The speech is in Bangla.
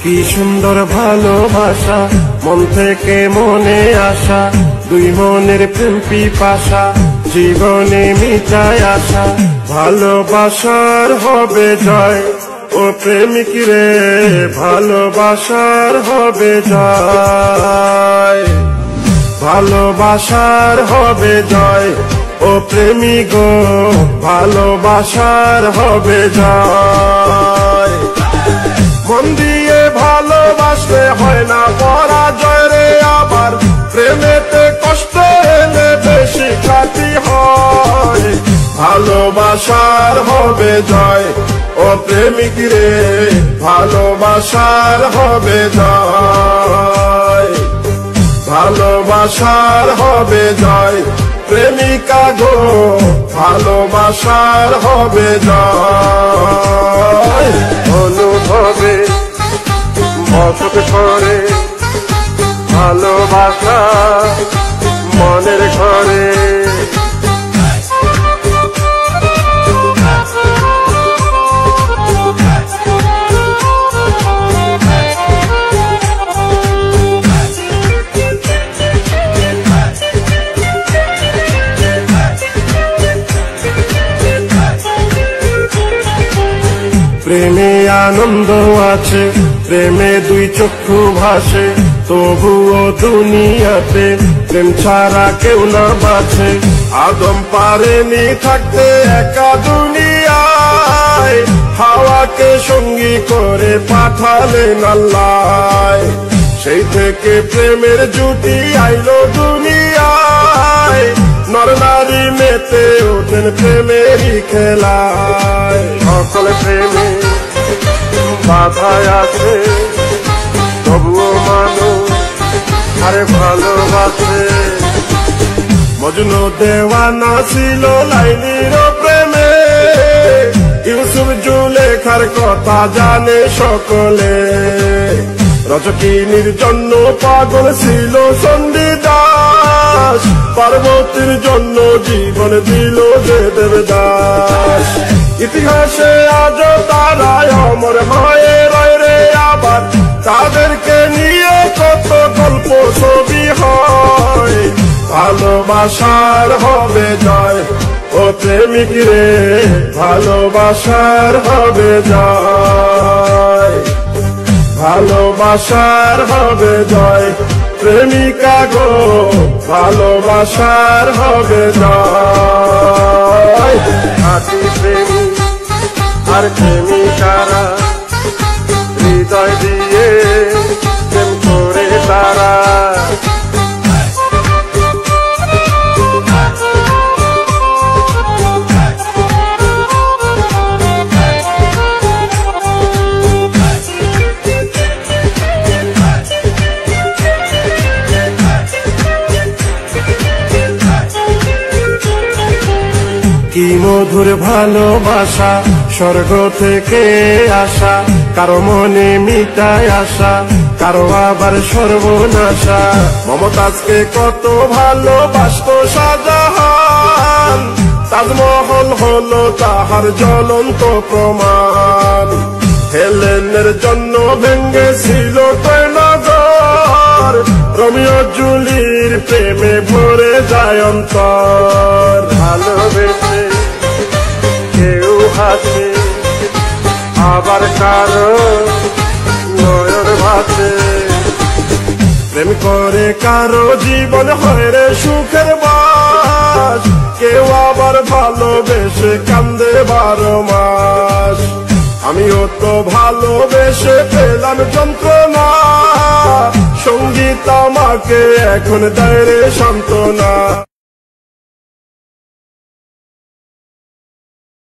কি সুন্দর ভালোবাসা, মন থেকে মনে আসা, দুই মনের প্রেম পিপাসা, জীবনে মিটায় আসা। ভালোবাসার হবে জয়, ও প্রেমিক রে, ভালোবাসার হবে জয়। ভালোবাসার হবে জয়, ও প্রেমিক গো, ভালোবাসার হবে জয়। মন দিয়ে ভালোবাসলে হয় না পরাজয় রে, আবার প্রেমেতে কষ্ট এলে বেশি খাতি হয়। ভালোবাসার হবে জয়, ও প্রেমিক রে, ভালোবাসার হবে জয়। ভালোবাসার হবে জয়, প্রেমিকা গো, ভালোবাসার হবে জয়। অনুভবে বসত করে ভালোবাসা মনের ঘরে। প্রেমে আনন্দ আছে, প্রেমে দুই চক্ষু ভাসে, তবুও দুনিয়াতে প্রেম ছাড়া কেউ না বাঁচে। আদম পারেনি থাকতে একা দুনিয়ায়, হাওয়াকে সঙ্গী করে পাঠালেন আল্লাহ। সেই থেকে প্রেমের জুটি আইলো দুনিয়ায়, নর নারী মেতে ওঠেন প্রেমেরই খেলায়। সকল প্রেমে বাধায় আছে, তবুও মানুষ আরে ভালোবাসে। মজনু দেওয়ানা ছিল লাইলির প্রেমে, ইউসুফ জুলেখার কথা জানে সকলে। রজকিনীর জন্য পাগল ছিল চণ্ডীদাস, পার্বতীর জন্য জীবন দিল যে দেবদাস। ইতিহাসে আজ তারাই অমর হয়ে রয় রে, আবার তাদেরকে নিয়ে কত গল্প ছবি হয়। ভালোবাসার হবে জয়, ও প্রেমিক রে, ভালোবাসার হবে জয়। ভালোবাসার হবে জয়, প্রেমিকা গো, ভালোবাসার হবে জয়। খাঁটি প্রেমী আর প্রেমিকারা হৃদয় দিয়ে প্রেম করে তারা। কি মধুর ভালোবাসা, স্বর্গ থেকে আসা, কারো মনে মিটায় আসা, কারো আবার সর্বনাশা। মমতাজকে কত ভালোবাসত শাহজাহান, তাজমহল হলো তাহার জ্বলন্ত প্রমাণ। হেলেনের জন্য ভেঙ্গেছিল নগর, রোমিও জুলির প্রেমে ভরে যায় অন্তর। ভালোবেসে কেউ হাসে, আবার কারো নয়ন ভাসে। প্রেম করে কারো জীবন হয় রে সুখের বাস, কেউ আবার ভালোবেসে কান্দে 12 মাস। আমিও তো ভালোবেসে পেলাম যন্ত্রণা, সঙ্গীত আমাকে এখন দেয় রে সান্ত্বনা।